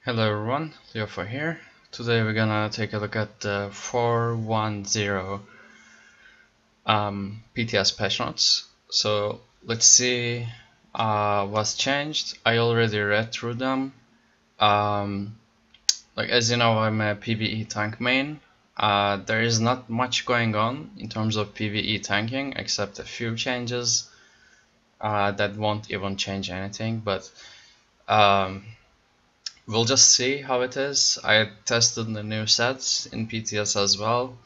Hello everyone, Leo here. Today we're gonna take a look at the 410 PTS patch notes. So let's see what's changed. I already read through them. Like as you know, I'm a PvE tank main. There is not much going on in terms of PvE tanking except a few changes that won't even change anything, but we'll just see how it is. I tested the new sets in PTS as well.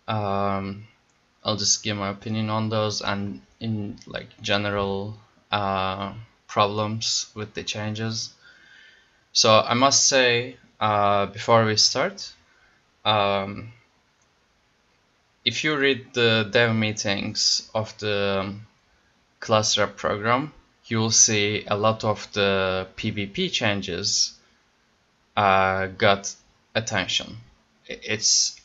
I'll just give my opinion on those and in like general problems with the changes. So I must say before we start, if you read the dev meetings of the class rep program, you will see a lot of the PvP changes got attention.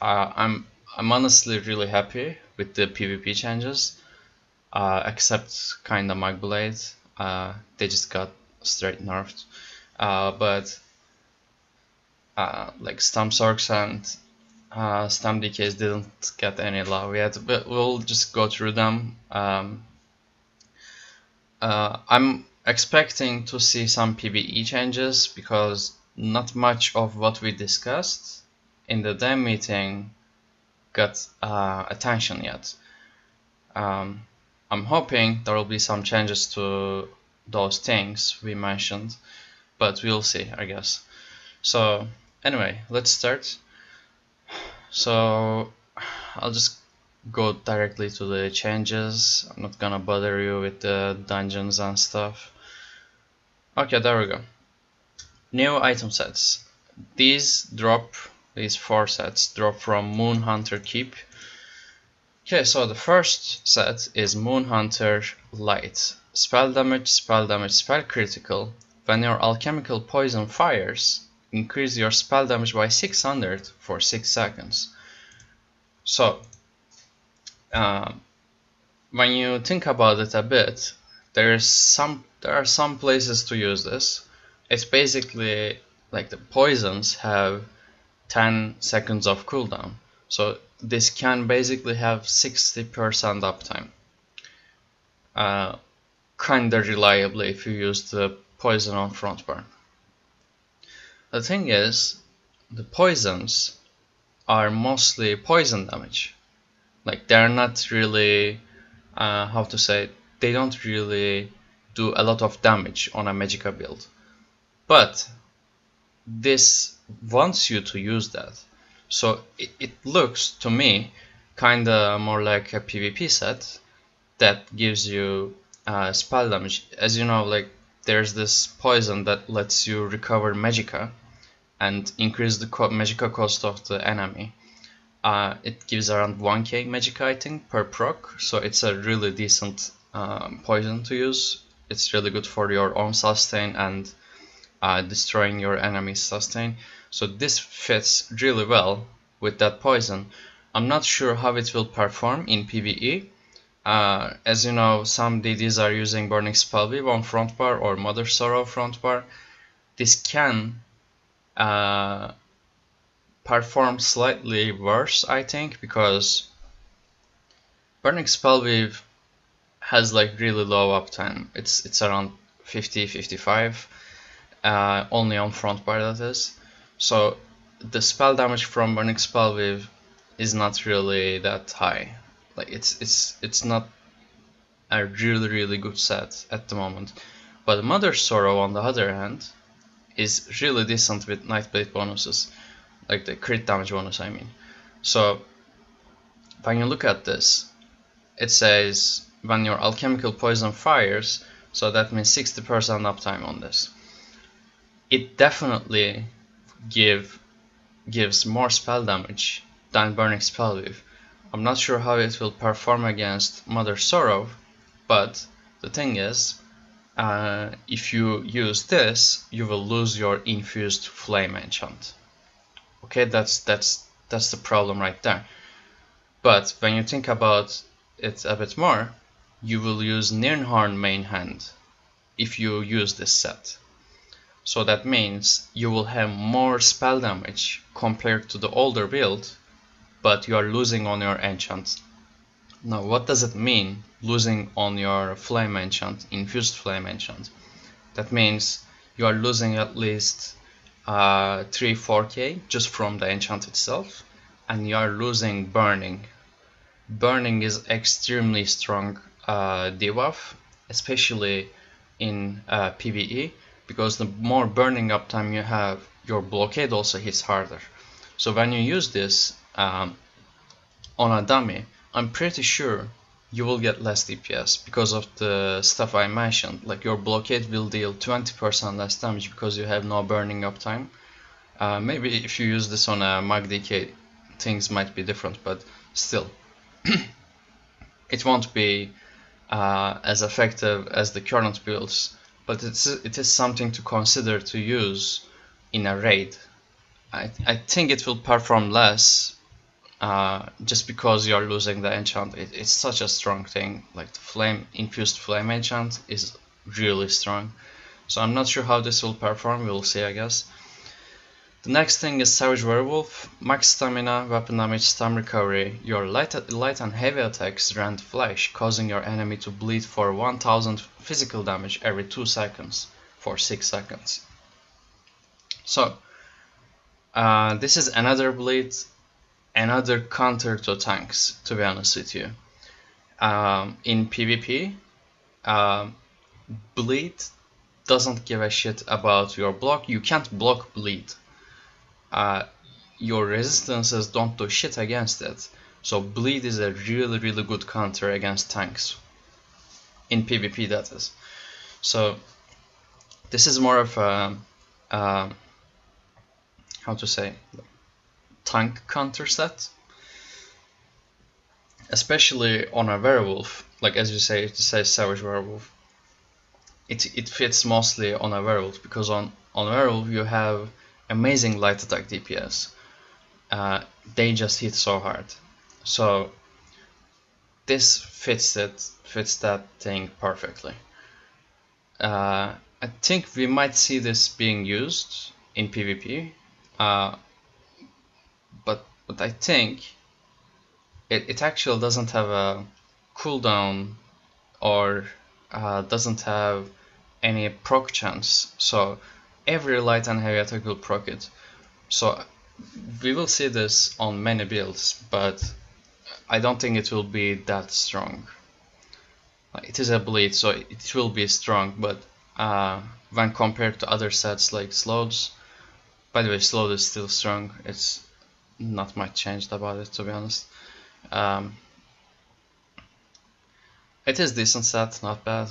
I'm honestly really happy with the PvP changes, except kinda Magblade. They just got straight nerfed. But like Stamsorks and Stam DKs didn't get any love yet, but we'll just go through them. I'm expecting to see some PvE changes because not much of what we discussed in the dev meeting got attention yet. I'm hoping there will be some changes to those things we mentioned, but we'll see, I guess. So anyway, let's start. So I'll just go directly to the changes. I'm not gonna bother you with the dungeons and stuff. Okay, there we go. New item sets. These 4 sets drop from Moon Hunter Keep. Okay, so the first set is Moon Hunter Light. Spell damage, spell critical. When your alchemical poison fires, increase your spell damage by 600 for 6 seconds. So, when you think about it a bit, there are some places to use this. It's basically like the poisons have 10 seconds of cooldown, so this can basically have 60% uptime. Kinda reliably if you use the poison on front bar. The thing is, the poisons are mostly poison damage. Like they're not really, how to say, they don't really do a lot of damage on a Magicka build. But this wants you to use that. So it looks to me kinda more like a PvP set that gives you spell damage. As you know, like there's this poison that lets you recover Magicka and increase the Magicka cost of the enemy. It gives around 1k Magicka, I think, per proc, so it's a really decent poison to use. It's really good for your own sustain and destroying your enemy's sustain. So this fits really well with that poison. I'm not sure how it will perform in PvE. As you know, some DDs are using Burning Spellweave on front bar or Mother Sorrow front bar. This can perform slightly worse, I think, because Burning Spellweave has like really low uptime. It's around 50-55, only on front bar, that is. So the spell damage from Burning Spellweave is not really that high. Like it's not a really good set at the moment. But Mother Sorrow, on the other hand, is really decent with Nightblade bonuses, like the crit damage bonus, I mean. So when you look at this, it says when your alchemical poison fires, so that means 60% uptime on this. It definitely gives more spell damage than Burning Spellweave. I'm not sure how it will perform against Mother Sorrow, but the thing is, if you use this, you will lose your infused flame enchant. Okay, that's the problem right there. But when you think about it a bit more, you will use Nirnhorn main hand if you use this set. So that means you will have more spell damage compared to the older build, but you are losing on your enchant. Now what does it mean, losing on your flame enchant, infused flame enchant? That means you are losing at least 3-4k just from the enchant itself, and you are losing burning. Burning is extremely strong debuff, especially in PvE, because the more burning uptime you have, your blockade also hits harder. So when you use this on a dummy, I'm pretty sure you will get less DPS because of the stuff I mentioned. Like your blockade will deal 20% less damage because you have no burning uptime. Maybe if you use this on a Mag DK, things might be different, but still. It won't be as effective as the current builds, but it is something to consider to use in a raid. I think it will perform less just because you are losing the enchant. It's such a strong thing. Like the infused flame enchant is really strong. So I'm not sure how this will perform. We'll see, I guess. The next thing is Savage Werewolf. Max stamina, weapon damage, stam recovery. Your light and heavy attacks rend flesh, causing your enemy to bleed for 1000 physical damage every 2 seconds for 6 seconds. So this is another bleed, another counter to tanks, to be honest with you. In PvP, bleed doesn't give a shit about your block. You can't block bleed. Your resistances don't do shit against it. So bleed is a really good counter against tanks. In PvP, that is. So this is more of a how to say, tank counter set, especially on a werewolf. Like as you say, it says Savage Werewolf. It fits mostly on a werewolf because on werewolf you have amazing light attack DPS. They just hit so hard. So this fits that thing perfectly. I think we might see this being used in PvP, but I think it actually doesn't have a cooldown or doesn't have any proc chance. So every light and heavy attack will proc it. So we will see this on many builds, but I don't think it will be that strong. It is a bleed, so it will be strong, but when compared to other sets like Slow's, by the way, Slow is still strong. It's not much changed about it, to be honest. It is decent set, not bad.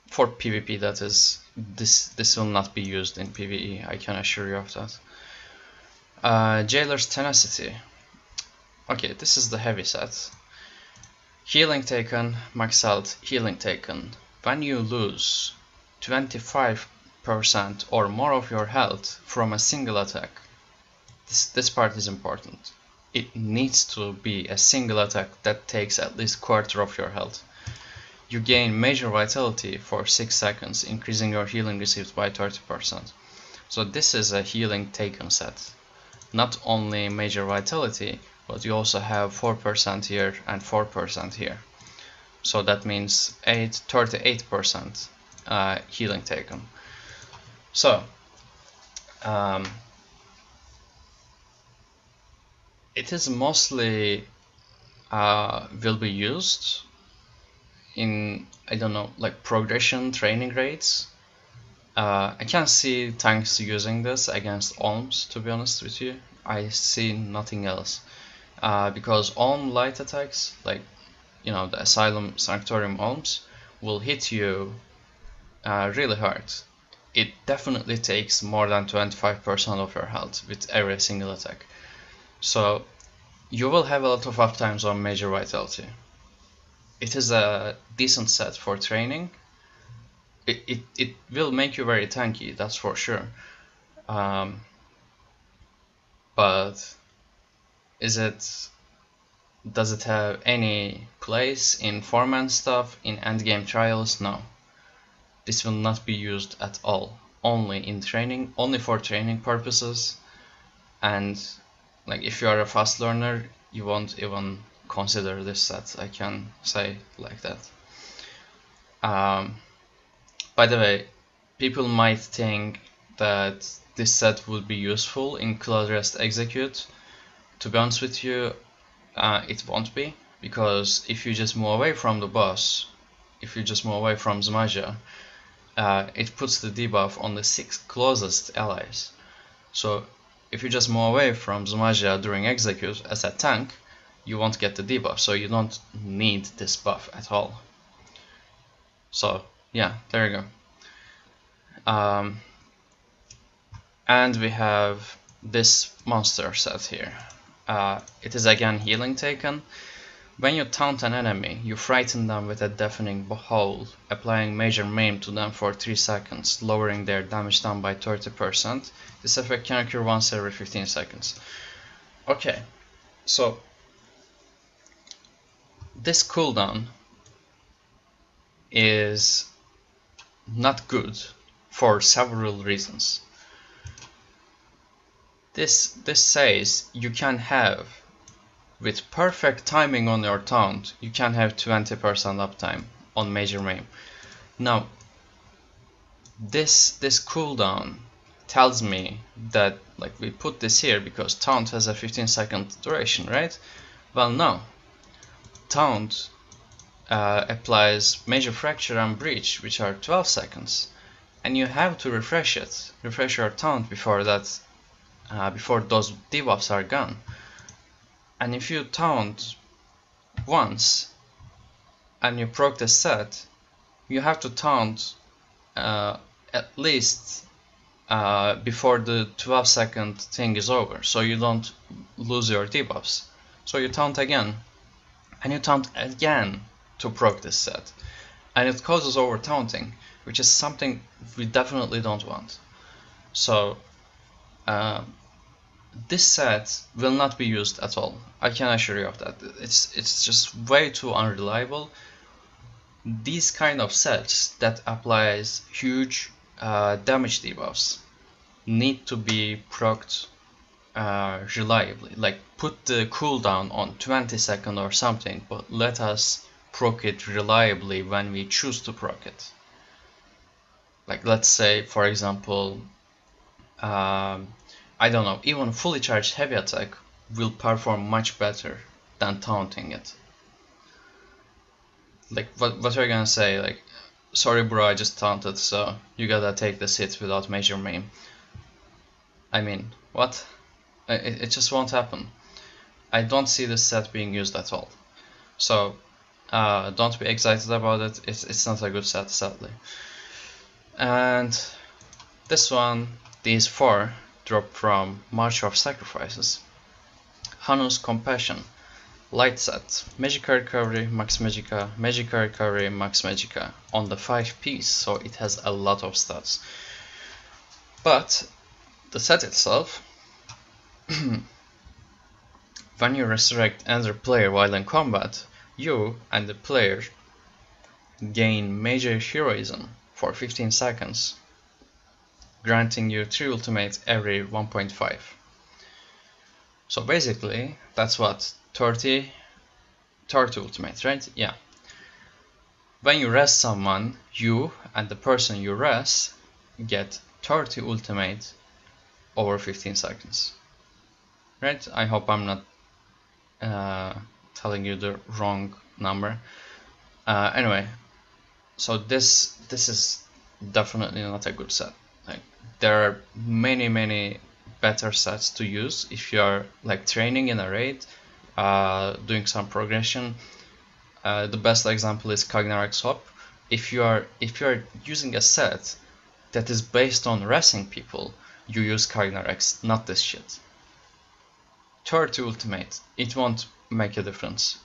For PvP, that is. This will not be used in PvE, I can assure you of that. Jailer's Tenacity. Okay, this is the heavy set. Healing taken, max health, healing taken. When you lose 25% or more of your health from a single attack, this part is important. It needs to be a single attack that takes at least quarter of your health. You gain major vitality for 6 seconds, increasing your healing received by 30%. So this is a healing taken set. Not only major vitality, but you also have 4% here and 4% here. So that means 38% healing taken. So it is mostly will be used in, I don't know, like progression training rates. I can't see tanks using this against Olms, to be honest with you. I see nothing else. Because Olm light attacks, like, you know, the Asylum Sanctorium Olms, will hit you really hard. It definitely takes more than 25% of your health with every single attack. So you will have a lot of uptimes on major vitality. It is a decent set for training. It will make you very tanky, that's for sure. But does it have any place in 4-man stuff, in endgame trials? No. This will not be used at all. only in training, only for training purposes, and like if you are a fast learner, you won't even consider this set. I can say like that. By the way, people might think that this set would be useful in close rest execute. To be honest with you, it won't be, because if you just move away from the boss, if you just move away from Zmaja, it puts the debuff on the 6 closest allies. So if you just move away from Zmaja during execute as a tank, you won't get the debuff, so you don't need this buff at all. So yeah, there you go. And we have this monster set here. It is again healing taken. When you taunt an enemy, you frighten them with a deafening howl, applying major maim to them for 3 seconds, lowering their damage down by 30%. This effect can occur once every 15 seconds. Okay, so this cooldown is not good for several reasons. This says you can have, with perfect timing on your taunt, you can have 20% uptime on major maim. Now, this cooldown tells me that, like, we put this here because taunt has a 15-second duration, right? Well, no. Taunt applies major fracture and breach, which are 12 seconds, and you have to refresh your taunt before that, before those debuffs are gone. And if you taunt once and you proc the set, you have to taunt at least before the 12-second thing is over, so you don't lose your debuffs. So you taunt again, and you taunt again to proc this set, and it causes over taunting, which is something we definitely don't want. So this set will not be used at all. I can assure you of that. It's just way too unreliable. These kind of sets that applies huge damage debuffs need to be procced reliably. Like, put the cooldown on 20 seconds or something, but let us proc it reliably when we choose to proc it. Like, let's say, for example, I don't know, even fully charged heavy attack will perform much better than taunting it. Like, what are you gonna say? Like, sorry bro, I just taunted, so you gotta take this hit without major maim. I mean, what? It just won't happen. I don't see this set being used at all. So don't be excited about it. It's not a good set, sadly. And this one, these 4 drop from March of Sacrifices. Hanu's Compassion, Light Set, Magica Recovery, Max Magica, Magica Recovery, Max Magica on the 5 piece, so it has a lot of stats. But the set itself, when you resurrect another player while in combat, you and the player gain major heroism for 15 seconds, granting you 3 ultimate every 1.5. So basically, that's what, 30 ultimate, right? Yeah. When you rest someone, you and the person you rest get 30 ultimate over 15 seconds. Right? I hope I'm not telling you the wrong number. Anyway, so this is definitely not a good set. Like, there are many better sets to use if you are like training in a raid, doing some progression. The best example is Kagnarok's Hop. If you are using a set that is based on resting people, you use Kagnarok's, not this shit. 30 ultimate, it won't make a difference.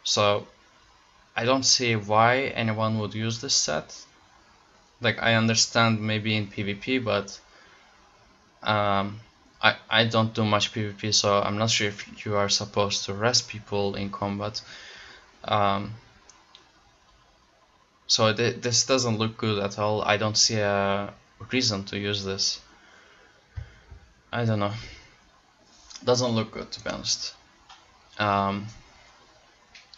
So I don't see why anyone would use this set. Like, I understand maybe in PvP, but I don't do much PvP, so I'm not sure if you are supposed to rest people in combat. So this doesn't look good at all. I don't see a reason to use this. I don't know. Doesn't look good, to be honest. I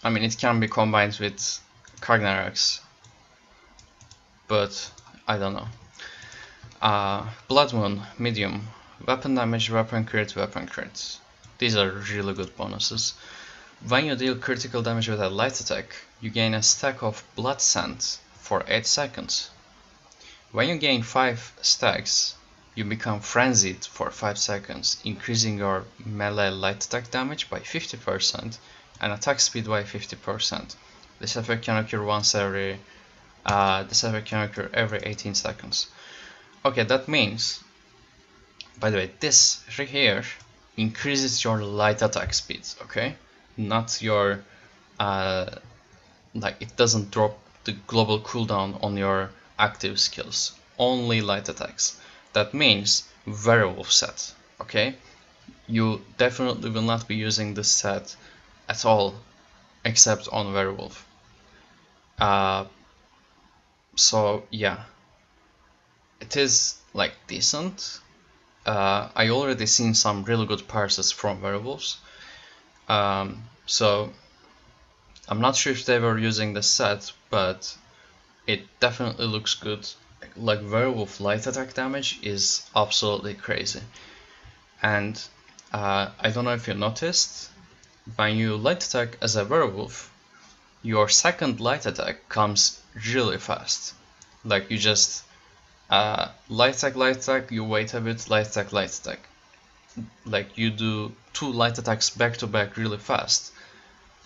mean, it can be combined with Ragnarok's, but I don't know. Blood Moon, medium. Weapon damage, weapon crit, weapon crit. These are really good bonuses. When you deal critical damage with a light attack, you gain a stack of blood scent for 8 seconds. When you gain 5 stacks, you become frenzied for 5 seconds, increasing your melee light attack damage by 50% and attack speed by 50%. This effect can occur every 18 seconds. Okay, that means, by the way, this right here increases your light attack speed, okay? Not your, like, it doesn't drop the global cooldown on your active skills, only light attacks. That means werewolf set, okay? You definitely will not be using this set at all, except on werewolf. So yeah, it is like decent. I already seen some really good parses from werewolves, so I'm not sure if they were using the set, but it definitely looks good. Like, werewolf light attack damage is absolutely crazy. And I don't know if you noticed, when you light attack as a werewolf, your second light attack comes really fast. Like, you just light attack, you wait a bit, light attack. Like, you do 2 light attacks back to back really fast,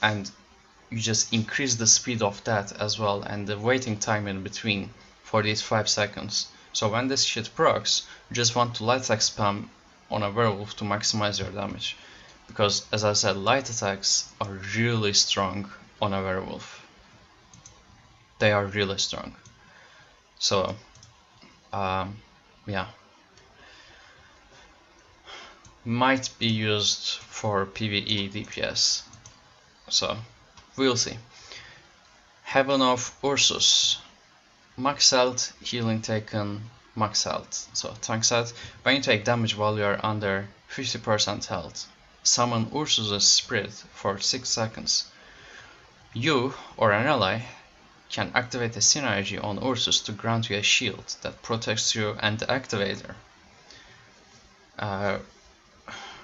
and you just increase the speed of that as well, and the waiting time in between for these 5 seconds. So when this shit procs, you just want to light attack spam on a werewolf to maximize your damage, because as I said, light attacks are really strong on a werewolf. They are really strong. So yeah, might be used for PvE DPS, so we'll see. Heaven of Ursus, max health, healing taken, max health. So tank set, when you take damage while you are under 50% health, summon Ursus's spirit for 6 seconds. You or an ally can activate a synergy on Ursus to grant you a shield that protects you and the activator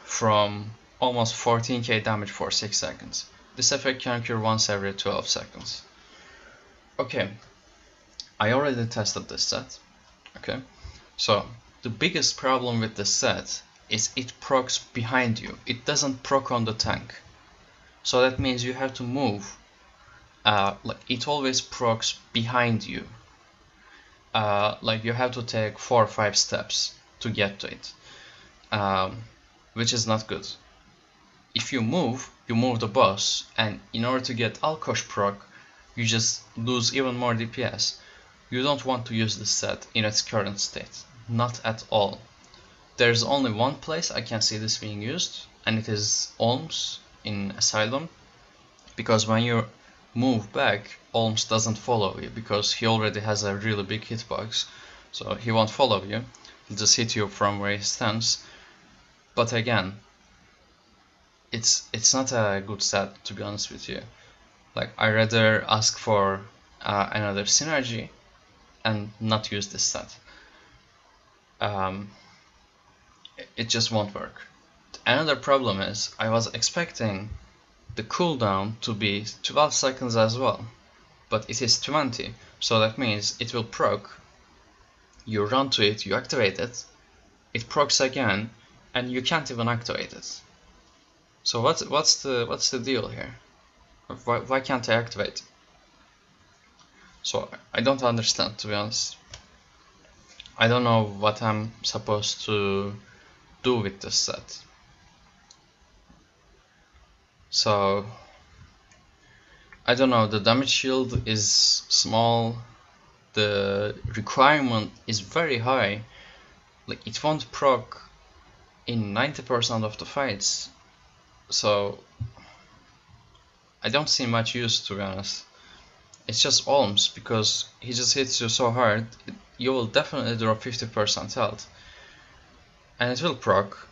from almost 14k damage for 6 seconds. This effect can occur once every 12 seconds. Okay, I already tested this set. Okay, so the biggest problem with this set is it procs behind you. It doesn't proc on the tank. So that means you have to move. Like, it always procs behind you. Like, you have to take 4 or 5 steps to get to it, which is not good. If you move the boss, and in order to get Alkosh proc, you just lose even more DPS. You don't want to use this set in its current state, not at all. There's only one place I can see this being used, and it is Olms in Asylum, because when you move back, Olms doesn't follow you, because he already has a really big hitbox, so he won't follow you. He'll just hit you from where he stands. But again, it's not a good set, to be honest with you. Like, I rather ask for another synergy and not use this set. It just won't work. Another problem is, I was expecting the cooldown to be 12 seconds as well, but it is 20, so that means it will proc, you run to it, you activate it, it procs again, and you can't even activate it. So what's the deal here? Why can't I activate? So I don't understand, to be honest. I don't know what I'm supposed to do with this set. So I don't know, the damage shield is small, the requirement is very high. Like, it won't proc in 90% of the fights, so I don't see much use, to be honest. It's just Olms, because he just hits you so hard, you will definitely drop 50% health. And it will proc,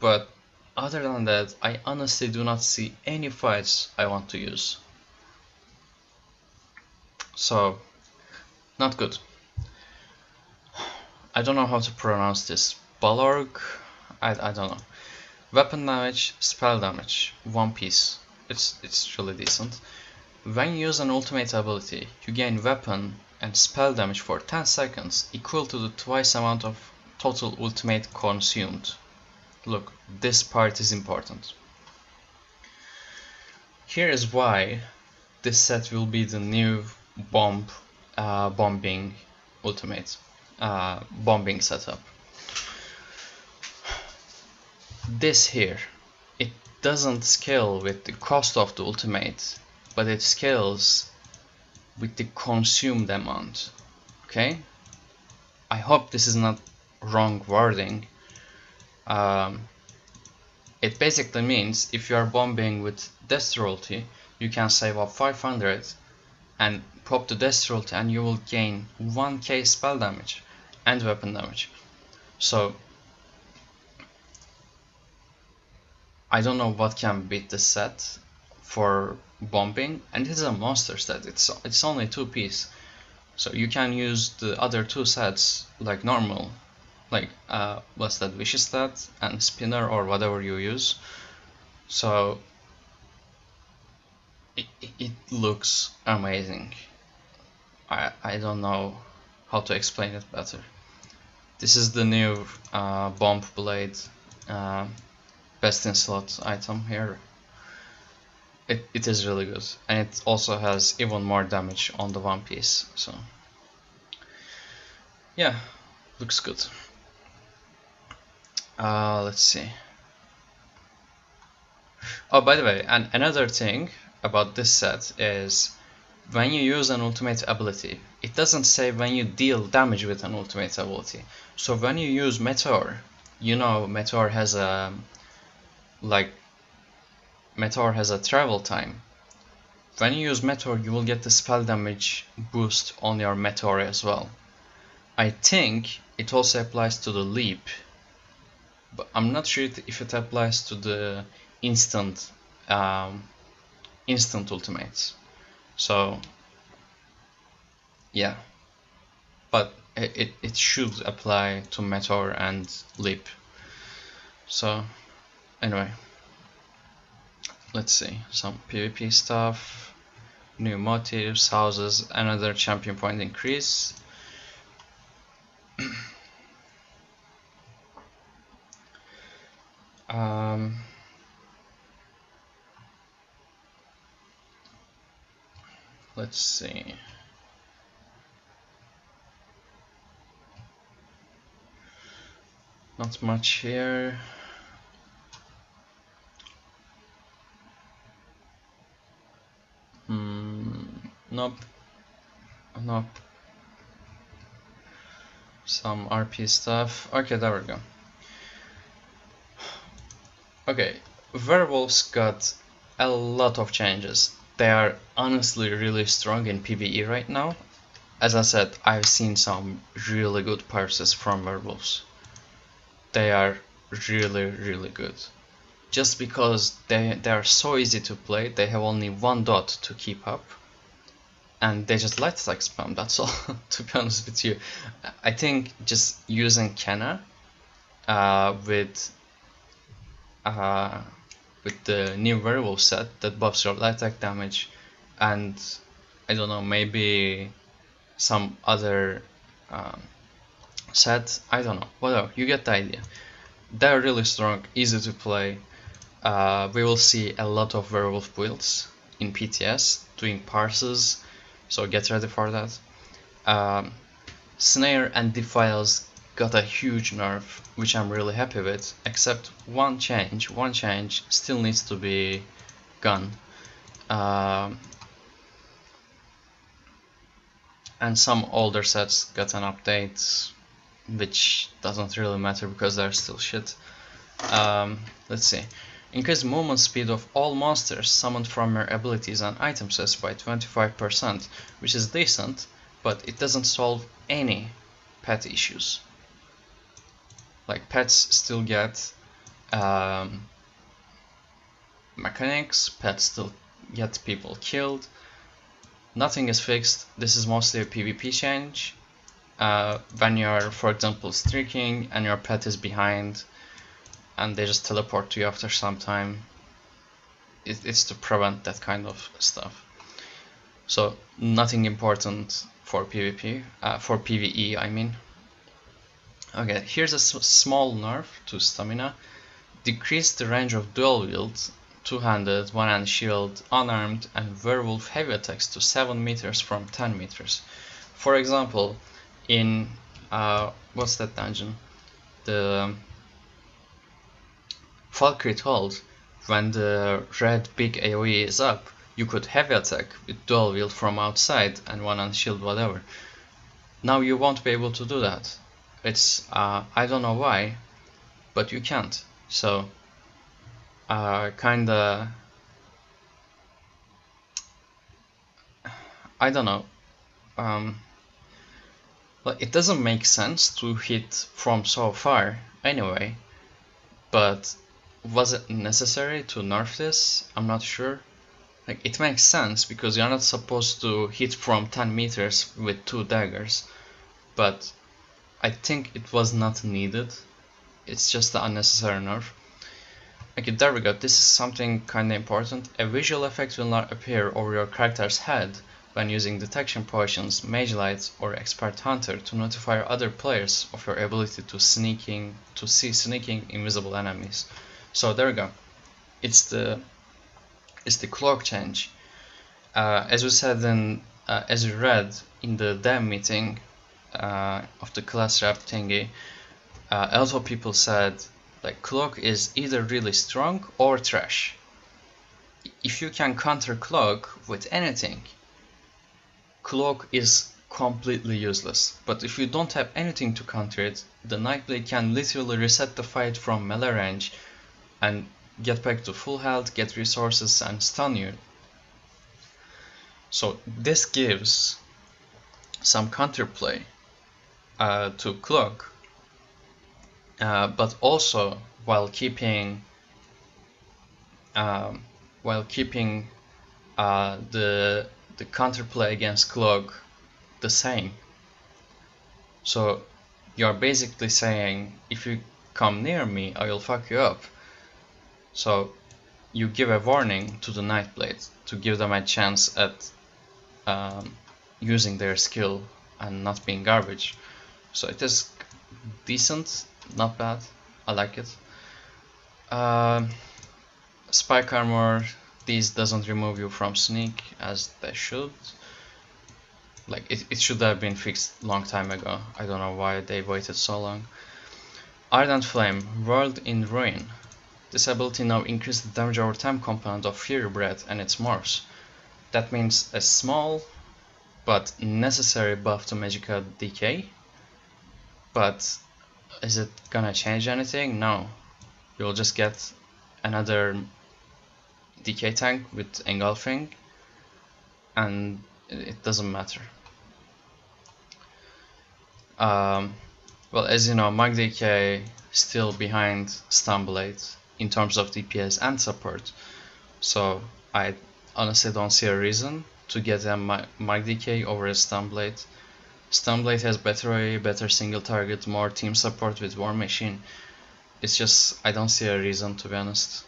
but other than that, I honestly do not see any fights I want to use. So, not good. I don't know how to pronounce this. Balorg? I don't know. Weapon damage, spell damage, one piece. It's really decent. When you use an ultimate ability, you gain weapon and spell damage for 10 seconds, equal to the twice amount of total ultimate consumed. Look, this part is important. Here is why this set will be the new bombing ultimate, bombing setup. This here, it doesn't scale with the cost of the ultimate, but it scales with the consumed amount. Okay? I hope this is not wrong wording. It basically means if you are bombing with Death-Royalty, you can save up 500 and pop the Death-Royalty and you will gain 1k spell damage and weapon damage. So I don't know what can beat this set for bombing, and it is a monster set. It's only 2-piece, so you can use the other 2 sets like normal, like what's that, Vicious stat and Spinner or whatever you use. So it looks amazing. I don't know how to explain it better. This is the new bomb blade. Best in slot item here. It is really good, and it also has even more damage on the one piece, so yeah, looks good. Let's see. Oh, by the way, and another thing about this set is when you use an ultimate ability, it doesn't say when you deal damage with an ultimate ability. So when you use Meteor, you know Meteor has a Meteor has a travel time. When you use Meteor, you will get the spell damage boost on your Meteor as well. I think it also applies to the leap, but I'm not sure if it applies to the instant ultimates. So yeah, but it should apply to Meteor and leap. So anyway, let's see, some PvP stuff, new motives, houses, another champion point increase. Let's see. Not much here. Nope. Nope. Some RP stuff. Okay, there we go. Okay, werewolves got a lot of changes. They are honestly really strong in PvE right now. As I said, I've seen some really good parses from werewolves. They are really good. Just because they are so easy to play, they have only 1 dot to keep up. And they just light attack spam, that's all, to be honest with you. I think just using Kenna with the new werewolf set that buffs your light attack damage, and I don't know, maybe some other set, I don't know, whatever, you get the idea. They're really strong, easy to play. We will see a lot of werewolf builds in PTS doing parses, so get ready for that. Snare and Defiles got a huge nerf, which I'm really happy with, except one change still needs to be gone. And some older sets got an update, which doesn't really matter because they're still shit. Let's see. Increase movement speed of all monsters summoned from your abilities and item sets by 25%, which is decent, but it doesn't solve any pet issues. Like, pets still get mechanics, pets still get people killed. Nothing is fixed. This is mostly a PvP change. When you're, for example, streaking and your pet is behind and they just teleport to you after some time, it's to prevent that kind of stuff. So nothing important for PvP, for PvE I mean. Okay, here's a small nerf to stamina. Decrease the range of dual wield, two-handed, one-hand shield, unarmed, and werewolf heavy attacks to 7 meters from 10 meters. For example, in what's that dungeon? The Valkyrie Hold, when the red big AoE is up, you could heavy attack with dual wield from outside and one-hand shield whatever. Now you won't be able to do that. It's I don't know why, but you can't. So kinda, I don't know. Well, it doesn't make sense to hit from so far anyway, but was it necessary to nerf this? I'm not sure. Like, it makes sense because you're not supposed to hit from 10 meters with 2 daggers, but I think it was not needed. It's just an unnecessary nerf. Okay, there we go. This is something kinda important. A visual effect will not appear over your character's head when using detection potions, mage light, or expert hunter to notify other players of your ability to see sneaking invisible enemies. So there we go. It's the cloak change. As we said in, as we read in the dev meeting of the class rep thingy, a lot of people said like cloak is either really strong or trash. If you can counter cloak with anything, cloak is completely useless. But if you don't have anything to counter it, the Nightblade can literally reset the fight from melee range and get back to full health, get resources, and stun you. So this gives some counterplay to cloak, but also while keeping the counterplay against cloak the same. So you're basically saying, if you come near me, I will fuck you up. So you give a warning to the Nightblade to give them a chance at using their skill and not being garbage. So it is decent, not bad. I like it. Spike armor, these doesn't remove you from sneak as they should. Like it should have been fixed long time ago. I don't know why they waited so long. Ardent Flame, World in Ruin. This ability now increases the damage over time component of Fury Breath and its morphs. That means a small but necessary buff to magical decay. But is it gonna change anything? No. You'll just get another decay tank with engulfing, and it doesn't matter. Well, as you know, Mag Decay still behind Stunblade in terms of DPS and support, so I honestly don't see a reason to get a Mag Decay over a Stunblade. Stunblade has better AoE, better single target, more team support with War Machine. It's just, I don't see a reason, to be honest.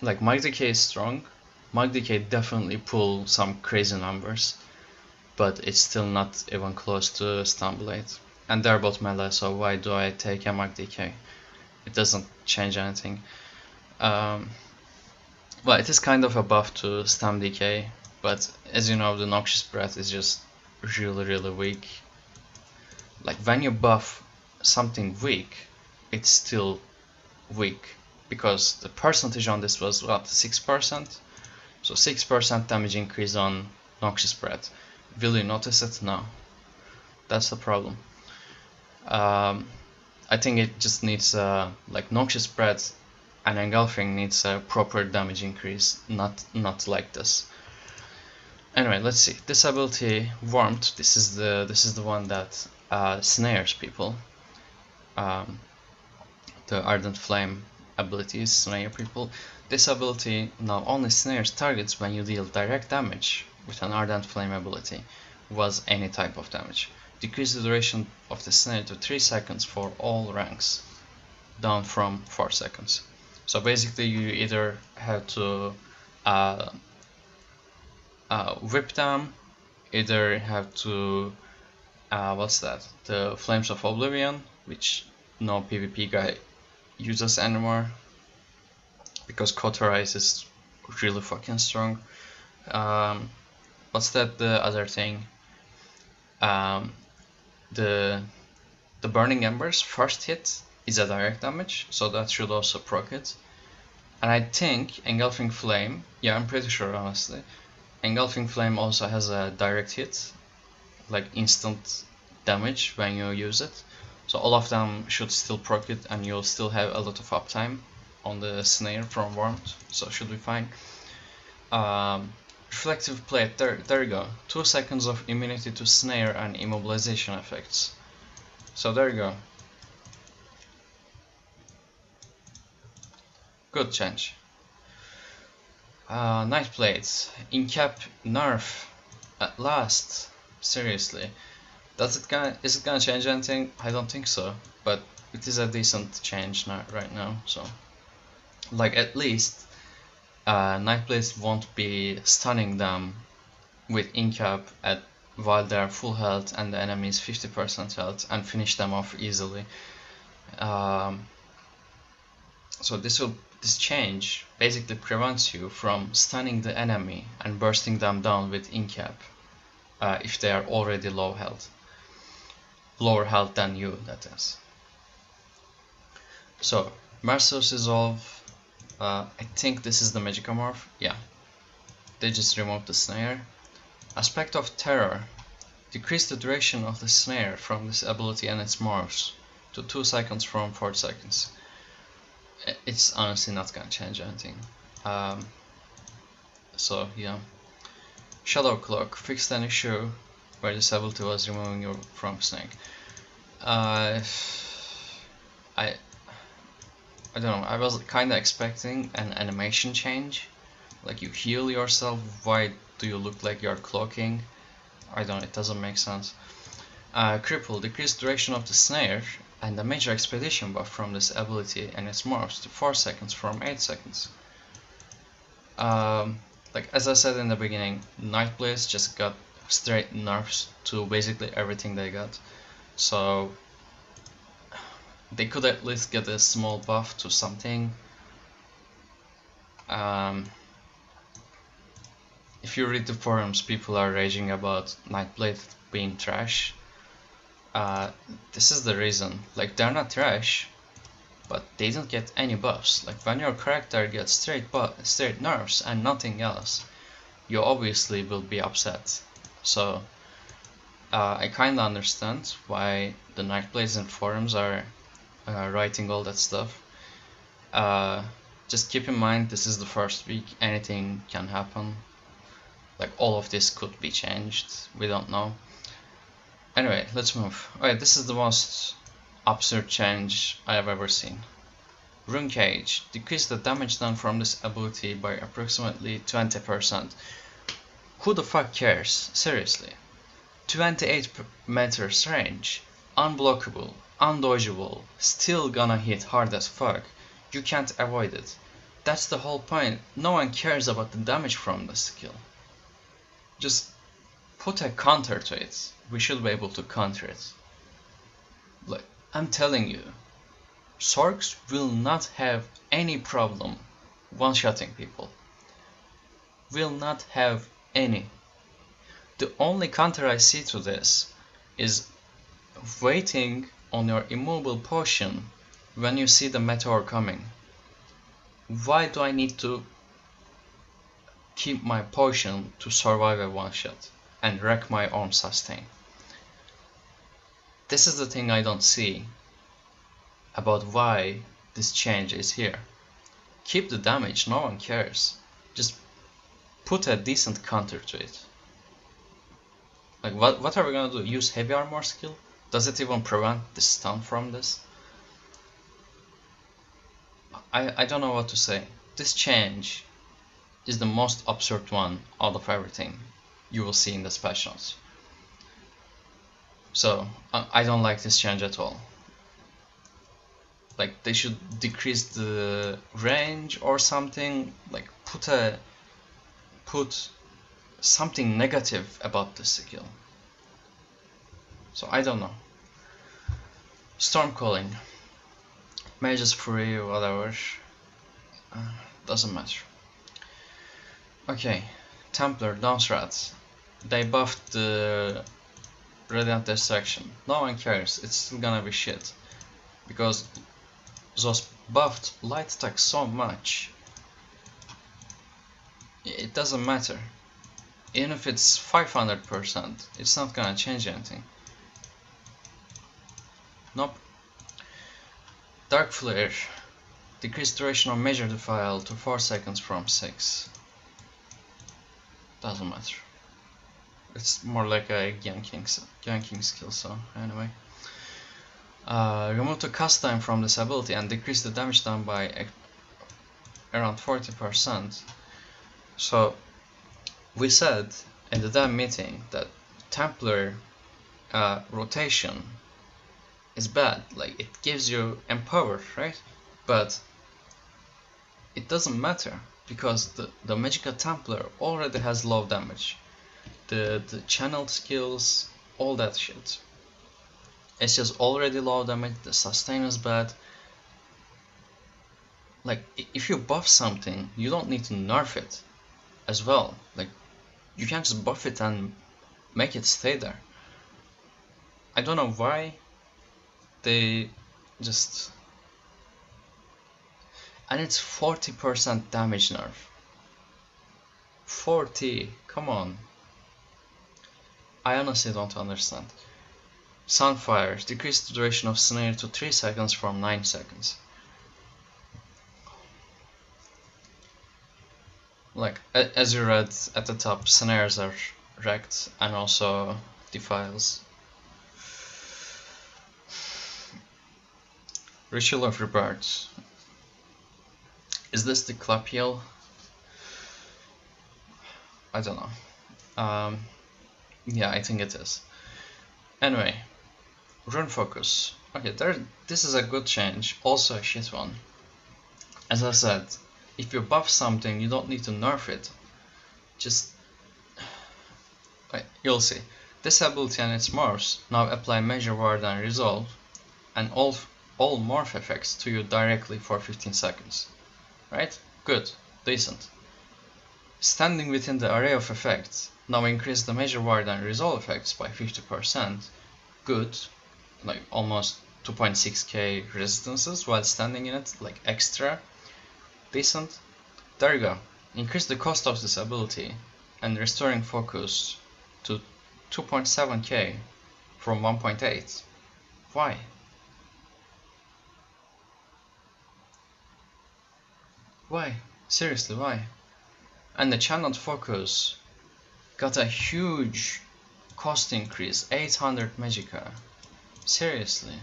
Like, Mag Decay is strong. Mag Decay definitely pull some crazy numbers, but it's still not even close to Stunblade. And they're both melee, so why do I take a Mag Decay? It doesn't change anything. Well, it is kind of a buff to Stun Decay, but as you know, the Noxious Breath is just really weak. Like, when you buff something weak, it's still weak, because the percentage on this was what, 6%? So 6% damage increase on Noxious Breath. Will you notice it? No. That's the problem. I think it just needs like Noxious Breath and Engulfing needs a proper damage increase, not like this. Anyway, let's see. This ability, Warmth, this is the one that snares people. The Ardent Flame abilities snare people. This ability now only snares targets when you deal direct damage with an Ardent Flame ability, was any type of damage. Decrease the duration of the snare to 3 seconds for all ranks, down from 4 seconds. So basically you either have to whip them, either have to what's that? The Flames of Oblivion, which no PvP guy uses anymore because Cauterize is really fucking strong. What's that? The other thing? The Burning Embers first hit is a direct damage, so that should also proc it. And I think Engulfing Flame, yeah, I'm pretty sure honestly, Engulfing Flame also has a direct hit, like instant damage when you use it. So all of them should still proc it, and you'll still have a lot of uptime on the snare from Warmth, so should be fine. Reflective Plate, there you go. 2 seconds of immunity to snare and immobilization effects. So there you go. Good change. Night Plates, Incap nerf, at last. Seriously. Is it gonna change anything? I don't think so, but it is a decent change right now, so. Like, at least Night Plates won't be stunning them with Incap while they are full health and the enemy is 50% health, and finish them off easily. So this change basically prevents you from stunning the enemy and bursting them down with Incap if they are already lower health than you, that is. So Merciless Resolve, I think this is the Magicamorph, yeah. They just removed the snare. Aspect of Terror, decrease the duration of the snare from this ability and its morphs to 2 seconds from 4 seconds. It's honestly not gonna change anything. So yeah. Shadow Cloak, fixed an issue where this ability was removing you from Snake. I don't know, I was kinda expecting an animation change. Like, you heal yourself, why do you look like you're cloaking? I don't know, it doesn't make sense. Cripple, decreased duration of the snare and the major expedition buff from this ability and its morphs to 4 seconds from 8 seconds. Like, as I said in the beginning, Nightblades just got straight nerfs to basically everything they got. So they could at least get a small buff to something. If you read the forums, people are raging about Nightblade being trash. This is the reason. Like, they're not trash, but they don't get any buffs. Like, when your character gets straight nerfs and nothing else, you obviously will be upset. So I kinda understand why the Nightblades in forums are writing all that stuff. Just keep in mind, this is the first week, anything can happen. Like, all of this could be changed, we don't know. Anyway, let's move. Okay, this is the most absurd change I have ever seen. Rune Cage, decrease the damage done from this ability by approximately 20%. Who the fuck cares? Seriously. 28 meters range, unblockable, undodgeable, still gonna hit hard as fuck. You can't avoid it. That's the whole point. No one cares about the damage from the skill. Just put a counter to it. We should be able to counter it. Like, I'm telling you, Sorks will not have any problem one-shotting people. Will not have any. The only counter I see to this is waiting on your immobile potion when you see the meteor coming. Why do I need to keep my potion to survive a one-shot and wreck my own sustain? This is the thing I don't see about why this change is here. Keep the damage, no one cares. Just put a decent counter to it. Like what are we gonna do? Use heavy armor skill? Does it even prevent the stun from this? I don't know what to say. This change is the most absurd one out of everything you will see in the specials. So I don't like this change at all. Like they should decrease the range or something. Like put something negative about this skill. So I don't know. Storm calling. Mage is free, whatever. Doesn't matter. Okay, Templar, Dance Rats. They buffed the Radiant Destruction. No one cares, it's still gonna be shit. Because those buffed light attack so much. It doesn't matter. Even if it's 500%, it's not gonna change anything. Nope. Dark Flare. Decrease duration of Major Defile to 4 seconds from 6. Doesn't matter. It's more like a ganking skill, so anyway. Remove the cast time from this ability and decrease the damage done by around 40%. So we said in the damn meeting that Templar rotation is bad. Like it gives you empower, right? But it doesn't matter because the Magical Templar already has low damage. The channeled skills, all that shit. It's just already low damage, the sustain is bad. Like, if you buff something, you don't need to nerf it as well. Like, you can't just buff it and make it stay there. I don't know why they just... And it's 40% damage nerf. 40, come on. I honestly don't understand. Sunfire, decrease the duration of snare to 3 seconds from 9 seconds. Like, as you read at the top, snares are wrecked and also defiles. Ritual of Rebirth. Is this the club heal? I don't know. Yeah, I think it is. Anyway, Rune Focus. Okay, this is a good change, also a shit one. As I said, if you buff something, you don't need to nerf it. Just... Wait, you'll see. This ability and its morphs now apply Measure Ward and Resolve, and all morph effects to you directly for 15 seconds. Right? Good. Decent. Standing within the array of effects, now increase the Measure Ward and Resolve effects by 50%. Good. Like almost 2.6k resistances while standing in it, like extra. Decent. There you go. Increase the cost of this ability and restoring focus to 2.7k from 1.8. Why? Why? Seriously, why? And the channeled focus got a huge cost increase, 800 Magica. Seriously.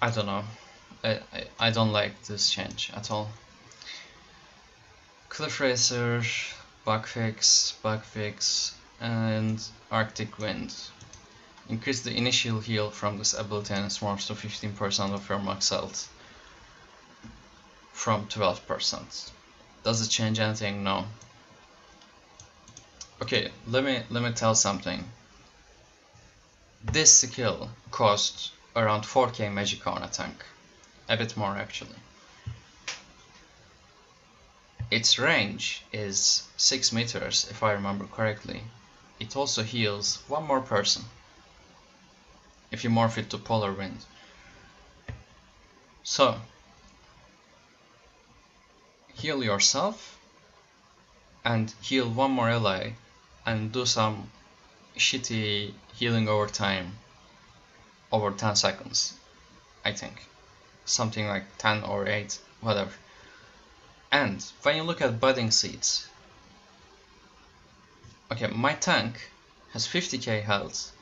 I don't know. I don't like this change at all. Cliff Racer, bug fix, and Arctic Wind. Increase the initial heal from this ability and its morphs to 15% of your max health from 12%. Does it change anything? No. Okay, let me tell something. This skill costs around 4k Magica on a tank. A bit more actually. Its range is 6 meters if I remember correctly. It also heals one more person if you morph it to Polar Wind. So, heal yourself and heal one more ally and do some shitty healing over time over 10 seconds, I think. something like 10 or 8, whatever. And when you look at budding seeds, okay, my tank has 50k health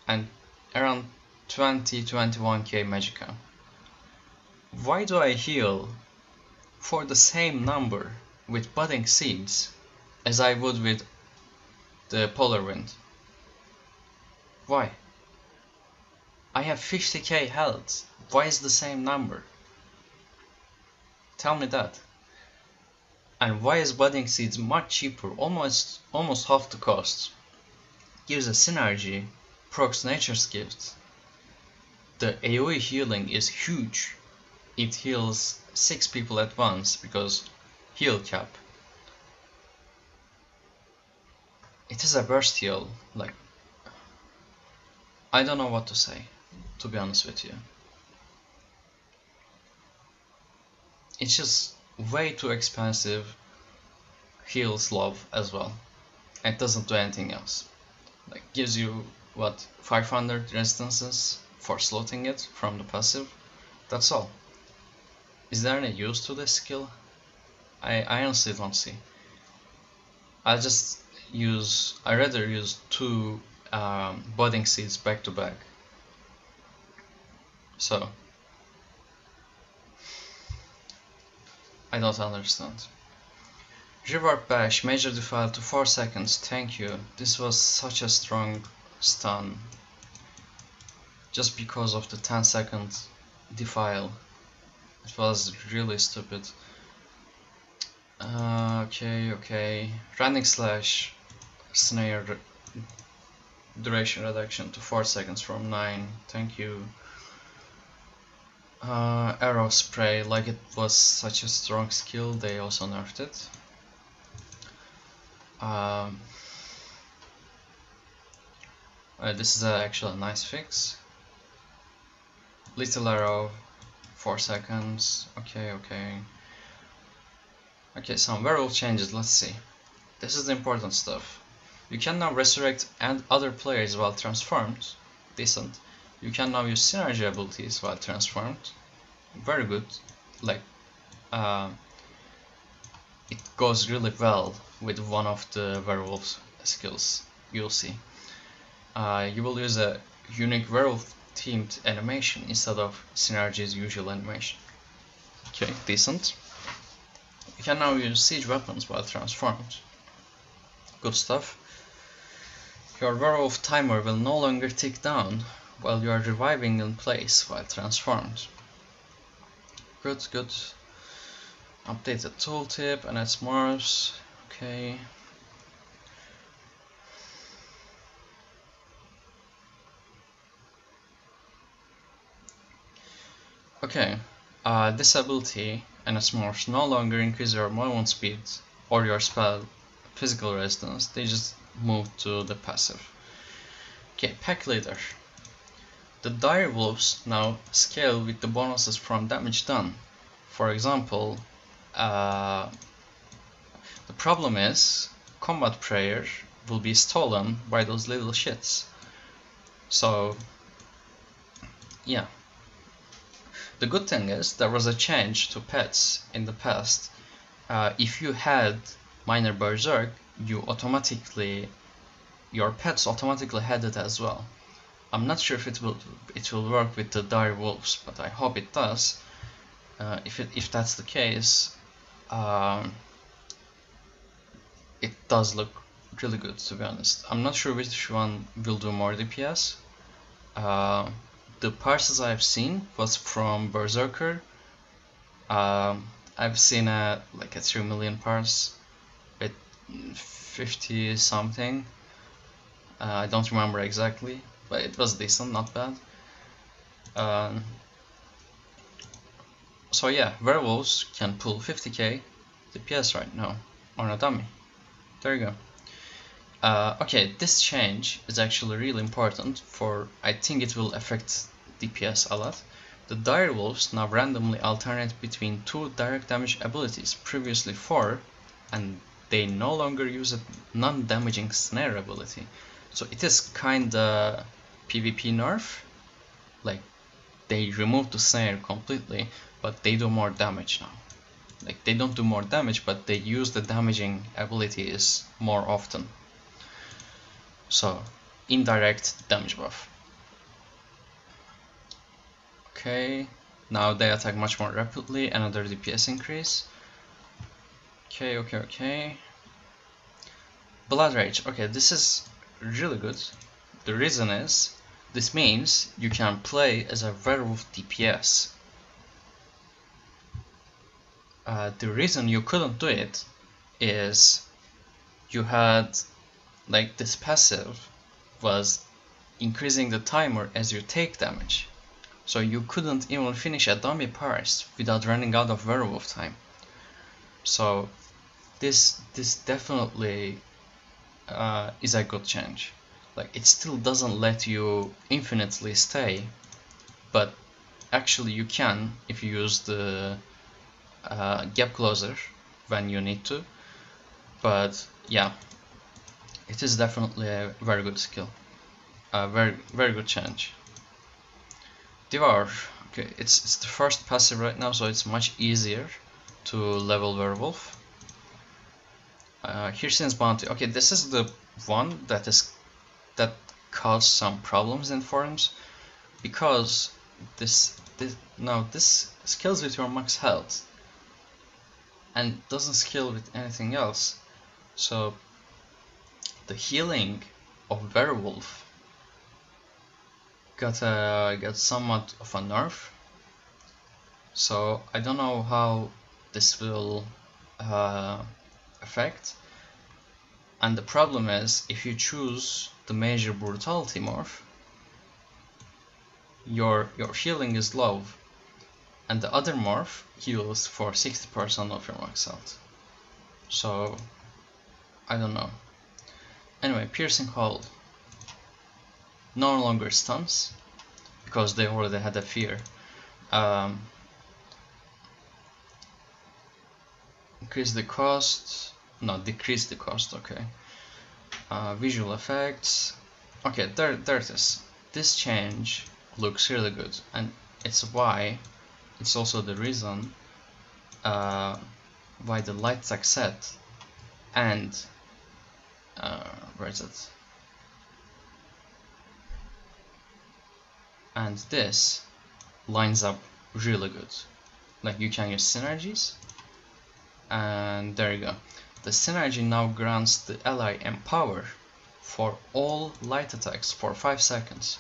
and around 20-21k magicka. Why do I heal for the same number with budding seeds as I would with the polar wind? Why? I have 50k health. Why is the same number? Tell me that. And why is budding seeds much cheaper, almost half the cost? Gives a synergy, procs nature's gift. The AoE healing is huge. It heals 6 people at once because heal cap. It is a burst heal, like, I don't know what to say, to be honest with you. It's just way too expensive, heals love as well. It doesn't do anything else. Like, gives you, what, 500 resistances for slotting it from the passive? That's all. Is there any use to this skill? I honestly don't see. I rather use 2 budding seeds back to back. So I don't understand. Reverb bash, major defile to 4 seconds, thank you. This was such a strong stun. Just because of the 10-second defile. It was really stupid. Okay. Running slash, snare duration reduction to 4 seconds from 9, thank you. Arrow spray, like it was such a strong skill, they also nerfed it. This is actually a nice fix. Little arrow, 4 seconds, okay. Okay, some werewolf changes, let's see. This is the important stuff. You can now resurrect and other players while transformed, decent. You can now use synergy abilities while transformed, very good. Like, it goes really well with one of the werewolf skills, you'll see. You will use a unique werewolf themed animation instead of synergy's usual animation. Okay, decent. You can now use siege weapons while transformed. Good stuff. Your werewolf timer will no longer tick down while you are reviving in place while transformed. Good. Updated tooltip and its morphs. Okay. Okay. This ability and its morphs no longer increase your movement speed or your spell physical resistance. They just move to the passive. Okay, pack leader. The dire wolves now scale with the bonuses from damage done. For example, the problem is combat prayer will be stolen by those little shits. So yeah. The good thing is there was a change to pets in the past. If you had minor berserk, your pets automatically had it as well. I'm not sure if it will work with the dire wolves, but I hope it does. If that's the case, it does look really good, to be honest. I'm not sure which one will do more DPS. The parses I've seen was from Berserker. I've seen like a 3 million parse with 50 something. I don't remember exactly, but it was decent, not bad. So yeah, werewolves can pull 50k DPS right now on a dummy. There you go. Okay, this change is actually really important for, I think it will affect DPS a lot. The dire wolves now randomly alternate between 2 direct damage abilities, previously 4, and they no longer use a non-damaging snare ability. So it is kinda PvP nerf. Like, they removed the snare completely, but they do more damage now. Like, they don't do more damage, but they use the damaging abilities more often. So, indirect damage buff. Okay, now they attack much more rapidly, another DPS increase. Okay. Blood Rage. Okay, this is really good. The reason is, this means you can play as a werewolf DPS. The reason you couldn't do it is you had, like, this passive was increasing the timer as you take damage. So you couldn't even finish a dummy parse without running out of werewolf time. So this definitely is a good change. Like, it still doesn't let you infinitely stay, but actually you can if you use the gap closer when you need to. But yeah, it is definitely a very good skill, a very good change. Devour. Okay, it's the first passive right now, so it's much easier to level werewolf. Hircin's Bounty. Okay, this is the one that caused some problems in forums, because this scales with your max health and doesn't scale with anything else. So the healing of werewolf got somewhat of a nerf. So I don't know how this will affect. And the problem is, if you choose the major brutality morph, your healing is low, and the other morph heals for 60% of your max health. So I don't know. Anyway, Piercing Hole no longer stuns, because they already had a fear. Increase the cost, no, decrease the cost, okay. Visual effects, okay, there it is. This change looks really good, and it's also the reason why the light tech set and where is it? And this lines up really good. Like, you can use synergies, and there you go. The synergy now grants the ally empower for all light attacks for 5 seconds.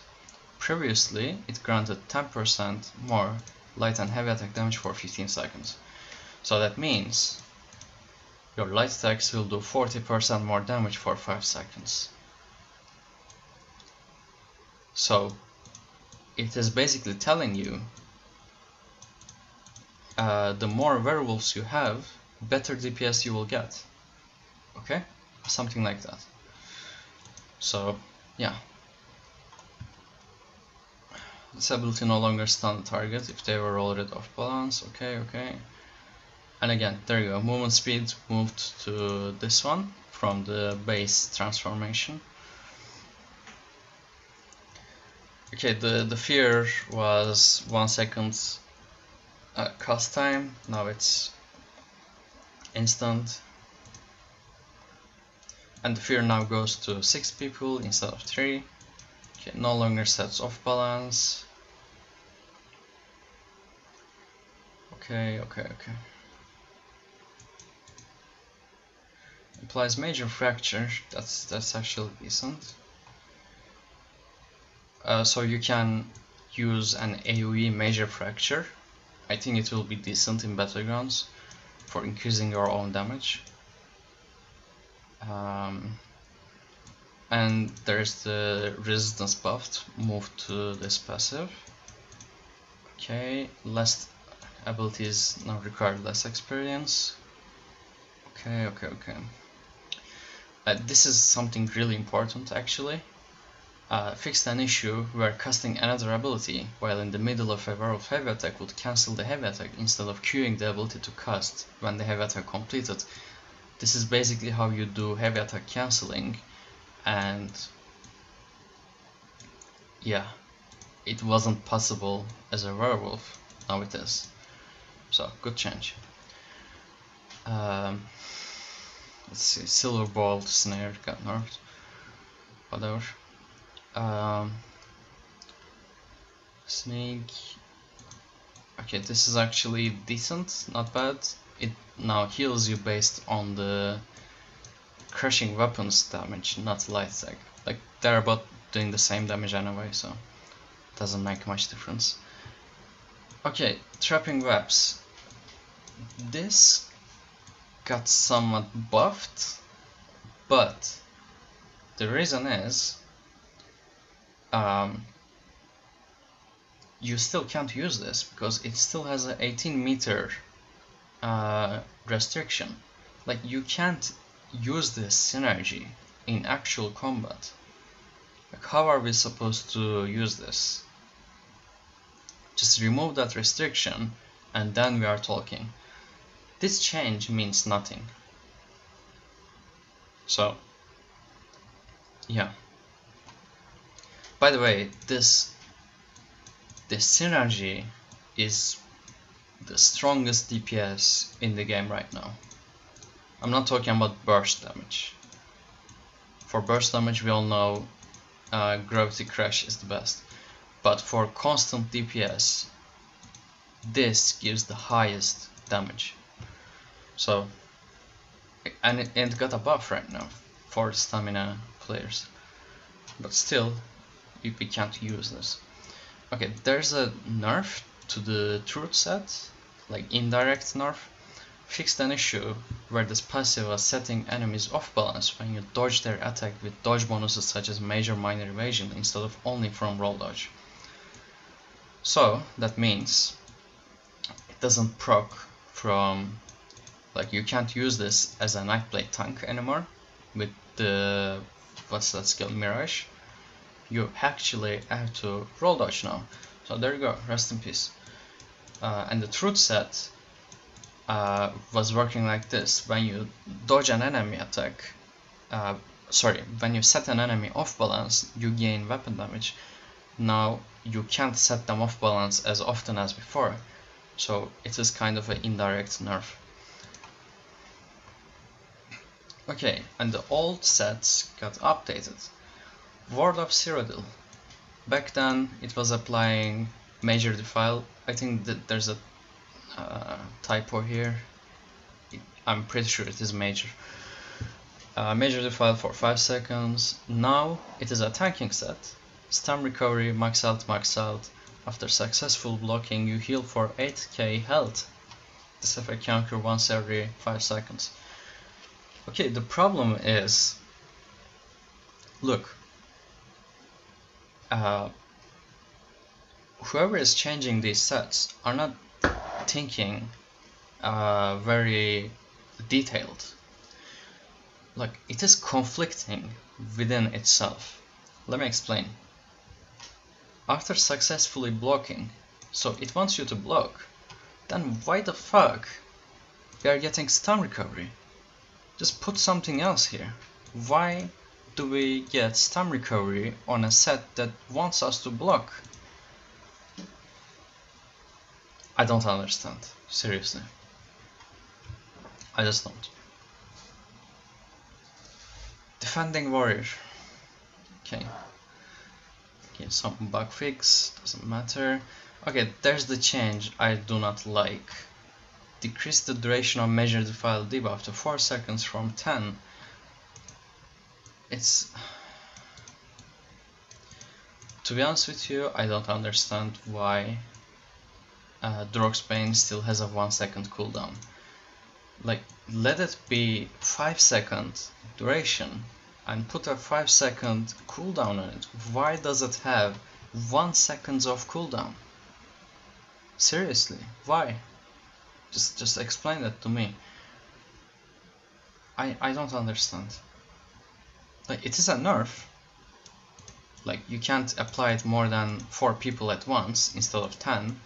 Previously, it granted 10% more light and heavy attack damage for 15 seconds. So that means your light attacks will do 40% more damage for 5 seconds. So it is basically telling you the more werewolves you have, better DPS you will get. Okay? Something like that. So yeah. This ability no longer stun the target if they were already off balance. Okay. And again, there you go. Movement speed moved to this one from the base transformation. Okay, the fear was 1 second cast time. Now it's instant. And the fear now goes to 6 people instead of 3. Okay, no longer sets off balance. Okay. Implies major fracture. That's actually decent. So you can use an AoE major fracture. I think it will be decent in battlegrounds for increasing your own damage. And there's the resistance buff moved to this passive. Okay, less abilities now require less experience. Okay. This is something really important actually. Fixed an issue where casting another ability while in the middle of a werewolf heavy attack would cancel the heavy attack instead of queuing the ability to cast when the heavy attack completed. This is basically how you do heavy attack cancelling, and yeah, it wasn't possible as a werewolf. Now it is. So good change. Let's see, silver ball snare got nerfed. Whatever. Snake. Okay, this is actually decent, not bad. It now heals you based on the crushing weapons damage, not light attack. Like, they're both doing the same damage anyway, so it doesn't make much difference. Okay, trapping webs. This got somewhat buffed, but the reason is you still can't use this because it still has an 18-meter restriction. Like, you can't use this synergy in actual combat. Like, how are we supposed to use this? Just remove that restriction and then we are talking. This change means nothing. So, yeah. By the way, this synergy is the strongest DPS in the game right now. I'm not talking about burst damage. For burst damage, we all know Gravity Crash is the best. But for constant DPS, this gives the highest damage. So, and it got a buff right now for stamina players. But still, we can't use this. Okay, there's a nerf to the truth set, like indirect nerf. Fixed an issue where this passive was setting enemies off balance when you dodge their attack with dodge bonuses such as major minor evasion instead of only from roll dodge. So that means it doesn't proc from, like, you can't use this as a Nightblade tank anymore with the, what's that skill, Mirage. You actually have to roll dodge now. So there you go, rest in peace. And the truth set was working like this. When you dodge an enemy attack, when you set an enemy off balance, you gain weapon damage. Now you can't set them off balance as often as before, so it is kind of an indirect nerf. Okay, and the old sets got updated. Ward of Cyrodiil. Back then it was applying Major Defile. I think that there's a typo here. I'm pretty sure it is Major. Major Defile for 5 seconds. Now it is a tanking set. Stun recovery, max out, max out. After successful blocking, you heal for 8k health. This effect can occur once every 5 seconds. Okay, the problem is, look, whoever is changing these sets are not thinking very detailed. Like, it is conflicting within itself. Let me explain. After successfully blocking, so it wants you to block, then why the fuck we are getting stun recovery? Just put something else here. Why do we get stun recovery on a set that wants us to block? I don't understand, seriously. I just don't. Defending warrior. Okay. Okay, some bug fix, doesn't matter. Okay, there's the change I do not like. Decrease the duration of Major Defile debuff to 4 seconds from 10. It's... To be honest with you, I don't understand why Drogsbane still has a 1 second cooldown. Like, let it be 5 second duration and put a 5 second cooldown on it. Why does it have 1 second of cooldown? Seriously, why? Just explain that to me. I don't understand. Like, it is a nerf. Like, you can't apply it more than 4 people at once instead of 10.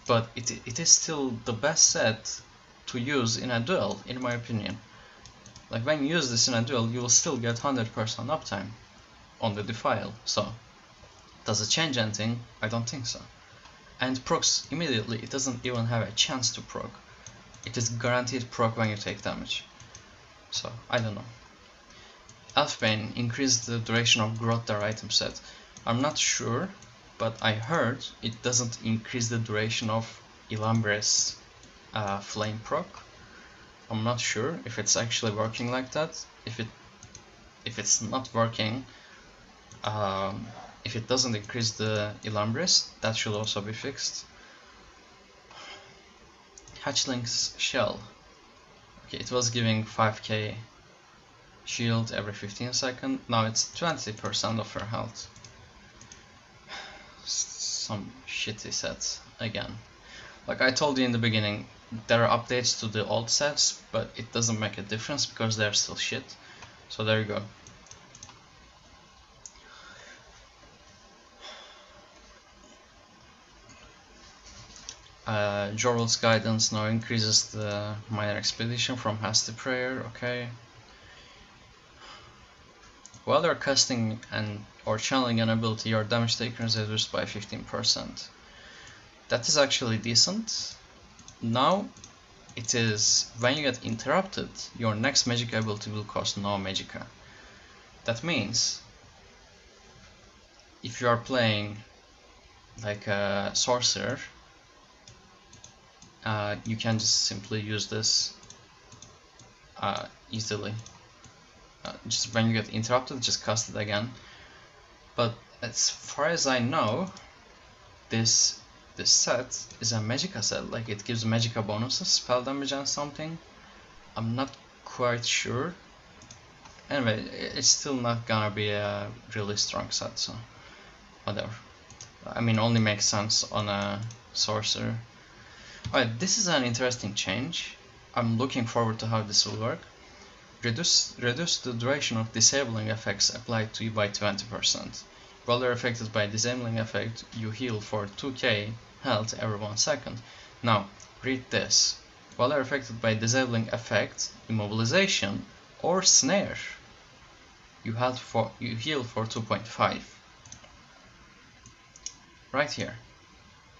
But it is still the best set to use in a duel, in my opinion. Like, when you use this in a duel, you will still get 100% uptime on the Defile, so Does it change anything? I don't think so. And procs immediately, it doesn't even have a chance to proc. It is guaranteed proc when you take damage. So, I don't know. Elfbane increased the duration of growth their item set. I'm not sure, but I heard it doesn't increase the duration of Ilambre's flame proc. I'm not sure if it's actually working like that. If it's not working, if it doesn't increase the Ilambris, that should also be fixed. Hatchling's shell. Okay, it was giving 5k shield every 15 seconds. Now it's 20% of her health. Some shitty sets again. Like I told you in the beginning, there are updates to the old sets, but it doesn't make a difference because they're still shit. So there you go. Joral's guidance now increases the minor expedition from hasty prayer. Okay. While you're casting or channeling an ability, your damage taken is reduced by 15%. That is actually decent. Now it is when you get interrupted, your next magic ability will cost no magicka. That means if you are playing like a sorcerer, you can just simply use this easily. Just when you get interrupted, just cast it again. But as far as I know, this set is a magicka set. Like it gives magicka bonuses, spell damage and something. I'm not quite sure. Anyway, it's still not gonna be a really strong set, so whatever. I mean, only makes sense on a sorcerer. Alright, this is an interesting change. I'm looking forward to how this will work. Reduce the duration of disabling effects applied to you by 20%. While you're affected by disabling effect, you heal for 2k health every 1 second. Now, read this. While you're affected by disabling effect, immobilization, or snare, you heal for 2.5. Right here.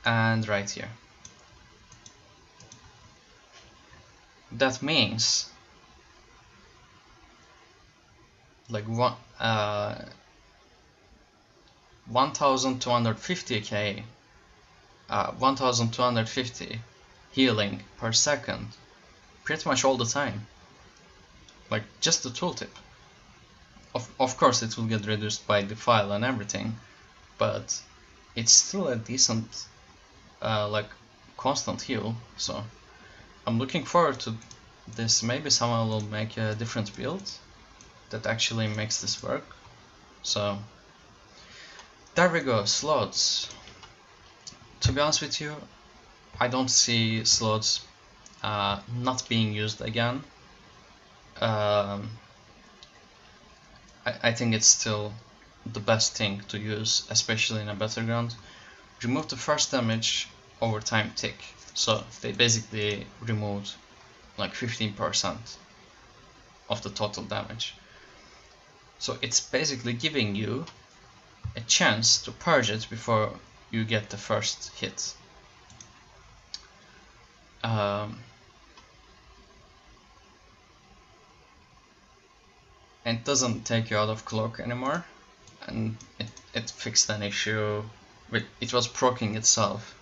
And right here. That means like 1250k 1250 healing per second pretty much all the time, like just the tooltip. Of course it will get reduced by the file and everything, but it's still a decent like constant heal. So I'm looking forward to this. Maybe someone will make a different build that actually makes this work. So there we go. Slots. To be honest with you, I don't see slots not being used again. I think it's still the best thing to use, especially in a battleground. Remove the first damage over time tick. So they basically removed like 15% of the total damage. So it's basically giving you a chance to purge it before you get the first hit. And it doesn't take you out of cloak anymore, and it fixed an issue with it was proccing itself.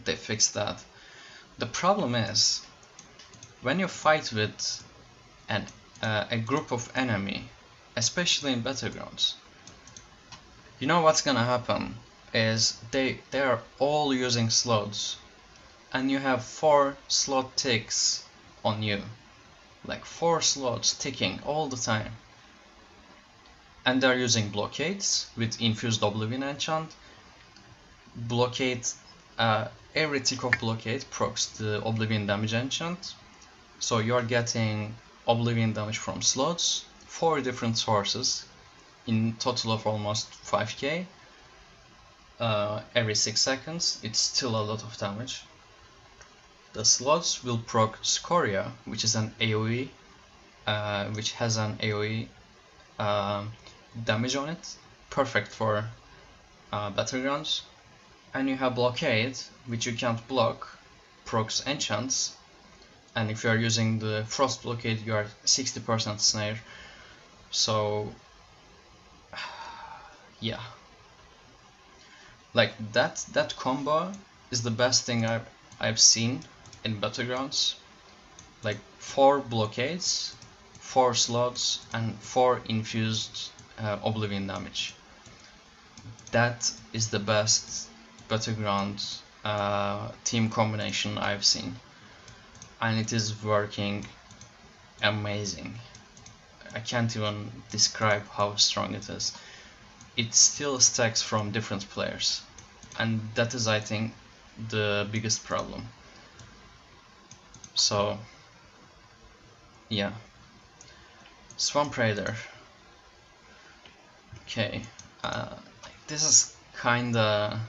They fixed that. The problem is when you fight with a group of enemy, especially in battlegrounds, you know what's gonna happen is they are all using slots, and you have 4 slot ticks on you, like 4 slots ticking all the time, and they're using blockades with infused oblivion enchant. Blockade, every tick of blockade procs the oblivion damage enchant, so you're getting oblivion damage from slots, 4 different sources, in total of almost 5k every 6 seconds. It's still a lot of damage. The slots will proc Scoria, which is an AoE, which has an AoE damage on it, perfect for battlegrounds, and you have blockade, which you can't block, procs enchants, and if you are using the frost blockade, you are 60% snare. So yeah, like that combo is the best thing I've seen in battlegrounds. Like 4 blockades, 4 slots, and 4 infused oblivion damage. That is the best battleground team combination I've seen, and it is working amazing. I can't even describe how strong it is. It still stacks from different players, and that is, I think, the biggest problem. So yeah, Swamp Raider. Okay, this is kinda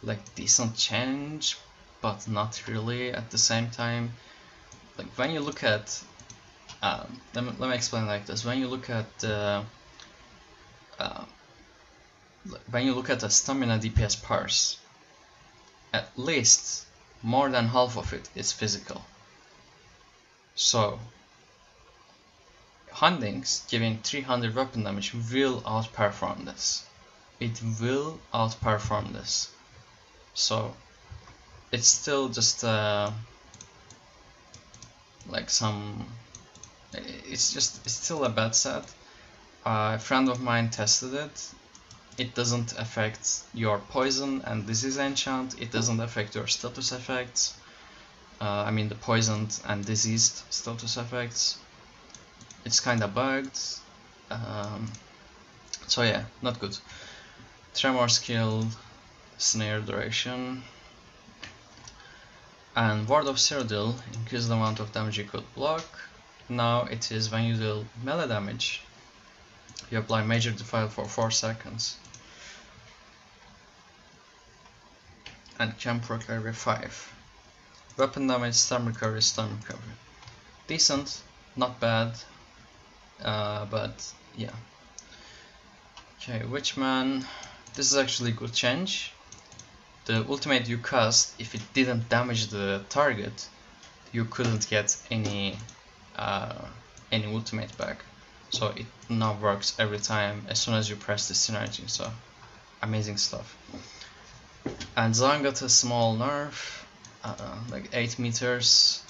like decent change, but not really at the same time. Like when you look at, let me explain like this. When you look at a stamina DPS parse, at least more than half of it is physical. So Hundings giving 300 weapon damage will outperform this. It will outperform this. So it's still just like some, it's still a bad set. A friend of mine tested it. It doesn't affect your poison and disease enchant. It doesn't affect your status effects. I mean the poisoned and diseased status effects. It's kinda bugged. So yeah, not good. Tremor skill, snare duration, and Ward of Cyrodiil increases the amount of damage you could block. Now it is when you deal melee damage, you apply Major Defile for 4 seconds. And Camp Recovery 5. Weapon damage, stun recovery, stun recovery. Decent, not bad, but yeah. Okay, Witchman. This is actually a good change. The ultimate you cast, if it didn't damage the target, you couldn't get any ultimate back. So it now works every time as soon as you press the synergy. So amazing stuff. And Zan got a small nerf, like 8 meters.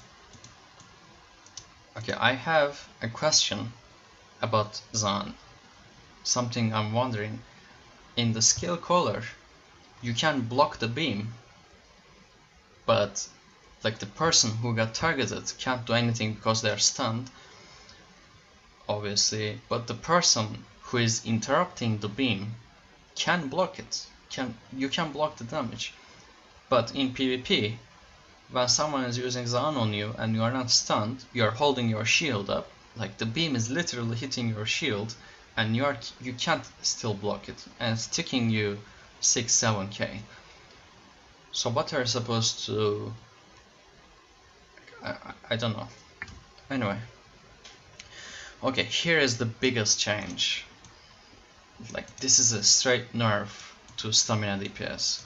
Okay, I have a question about Zan. Something I'm wondering. In the skill caller, you can block the beam, but like the person who got targeted can't do anything because they're stunned, obviously, but the person who is interrupting the beam can block it. You can block the damage. But in PvP, when someone is using Zan on you and you are not stunned, you are holding your shield up, like the beam is literally hitting your shield, and you can't still block it, and it's ticking you 6-7k. So what are you supposed to... I don't know. Anyway. Okay, here is the biggest change. Like, this is a straight nerf to stamina DPS.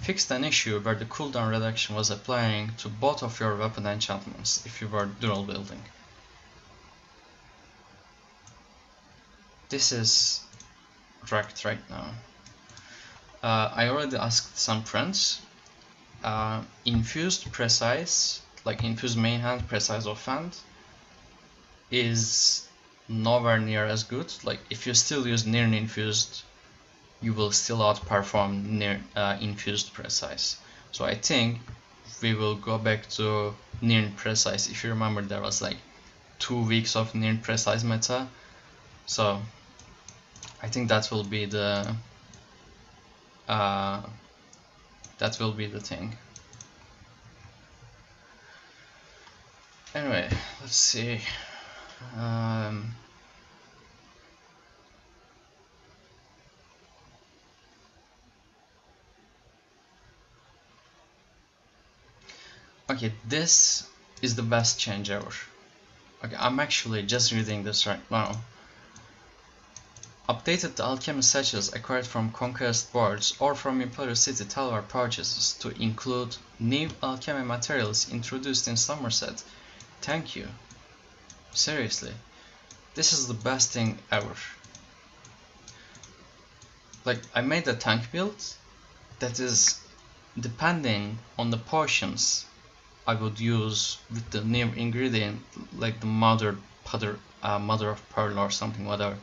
Fixed an issue where the cooldown reduction was applying to both of your weapon enchantments if you were dual wielding. This is wrecked right now. I already asked some friends. Infused precise, like infused main hand, precise offhand, is nowhere near as good. Like if you still use near infused, you will still outperform near infused precise. So I think we will go back to near precise. If you remember, there was like 2 weeks of near precise meta. So I think that will be the thing. Anyway, let's see. Okay, this is the best change ever. Okay, I'm actually just reading this right now. Updated the alchemy sachets acquired from conquest boards or from Imperial City Talwar purchases to include new alchemy materials introduced in Somerset. Thank you. Seriously. This is the best thing ever. Like, I made a tank build that is, depending on the potions I would use with the new ingredient, like the mother of pearl or something, whatever.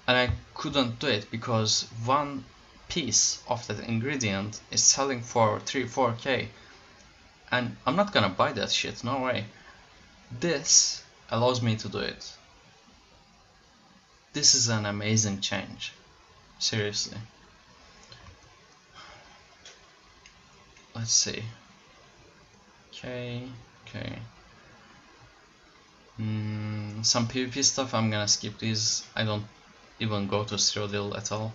And I couldn't do it because one piece of that ingredient is selling for 3-4k, and I'm not gonna buy that shit, no way. This allows me to do it. This is an amazing change, seriously. Let's see. Okay. Some PvP stuff, I'm gonna skip these. I don't even go to Cyrodiil at all,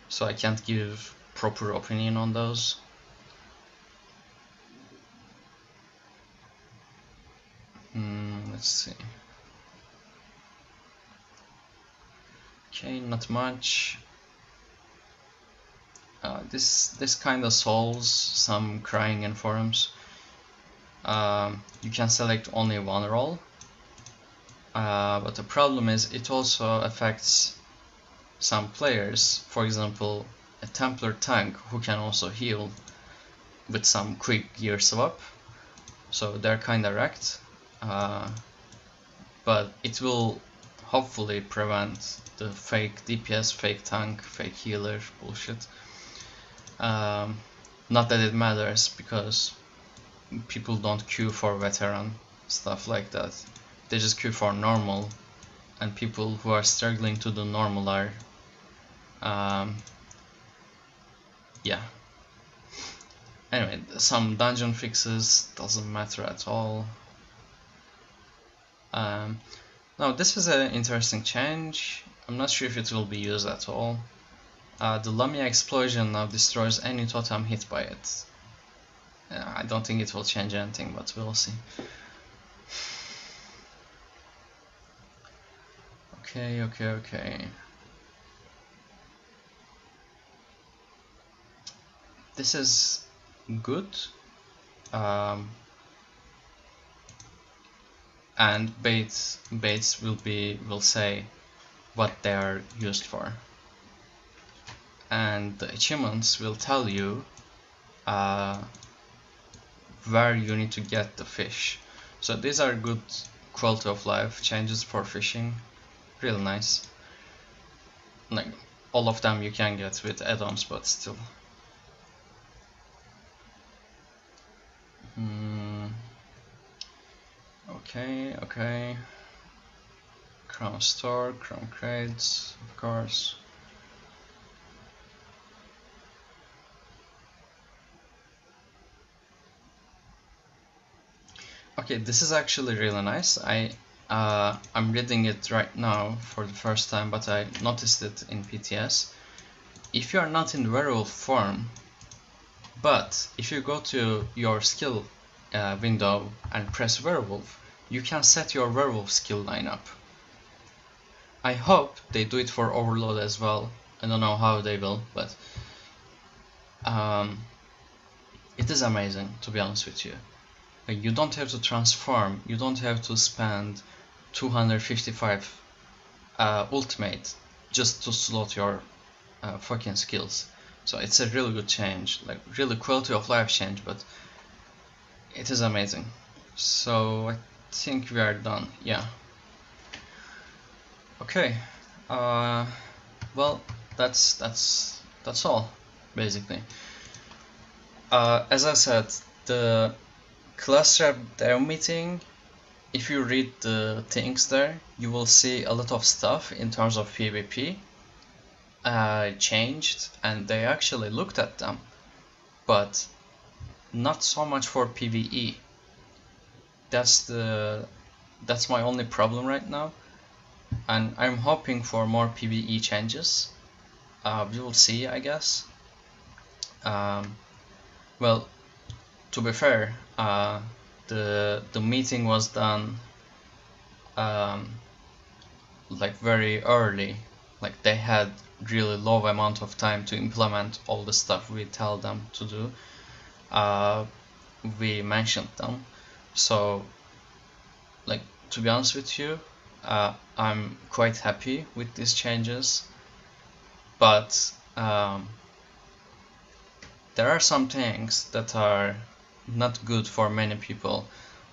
so I can't give proper opinion on those. Let's see. Okay, not much. This kind of solves some crying in forums. You can select only one role, but the problem is it also affects some players. For example, a Templar tank who can also heal with some quick gear swap, so they're kinda wrecked. But it will hopefully prevent the fake DPS, fake tank, fake healer bullshit. Not that it matters, because people don't queue for veteran, stuff like that. They just queue for normal, and people who are struggling to do normal are, yeah. Anyway, some dungeon fixes, doesn't matter at all. Now this is an interesting change. I'm not sure if it will be used at all. The Lamia explosion now destroys any totem hit by it. I don't think it will change anything, but we'll see. Okay. This is good. And baits will say what they are used for, and the achievements will tell you where you need to get the fish. So these are good quality of life changes for fishing, real nice. Like, all of them you can get with add-ons, but still. Okay. Crown store, crown crates, of course. Okay, this is actually really nice. I'm reading it right now for the first time, but I noticed it in PTS. If you are not in werewolf form, but if you go to your skill window and press werewolf, you can set your werewolf skill lineup. I hope they do it for overload as well. I don't know how they will, but it is amazing, to be honest with you. Like, you don't have to transform, you don't have to spend 255 ultimate just to slot your fucking skills. So it's a really good change, like really quality of life change, but it is amazing. So I think we are done. Yeah. Okay. Well, that's all basically. As I said, the class rep dev meeting, if you read the things there, you will see a lot of stuff in terms of PvP changed, and they actually looked at them, but not so much for PvE. That's my only problem right now, and I'm hoping for more PvE changes. We will see, I guess. Well, to be fair, the meeting was done like very early, like they had really low amount of time to implement all the stuff we tell them to do. We mentioned them, so like, to be honest with you, I'm quite happy with these changes, but there are some things that are not good for many people.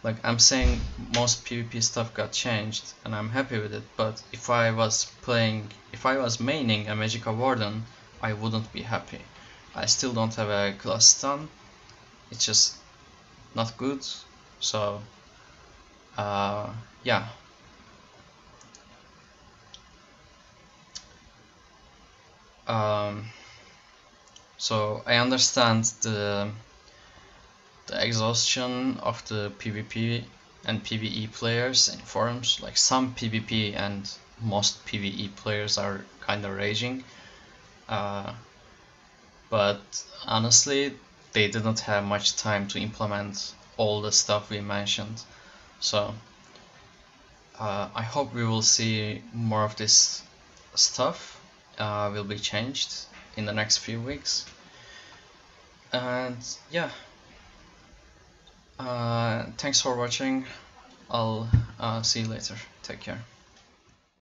Like, I'm saying most PvP stuff got changed and I'm happy with it, but if I was maining a Magica Warden, I wouldn't be happy. I still don't have a class stun, it's just not good, so yeah. So I understand the exhaustion of the PvP and PvE players in forums. Like, some PvP and most PvE players are kinda raging, but honestly they didn't have much time to implement all the stuff we mentioned. So I hope we will see more of this stuff will be changed in the next few weeks. And yeah, thanks for watching. I'll see you later. Take care.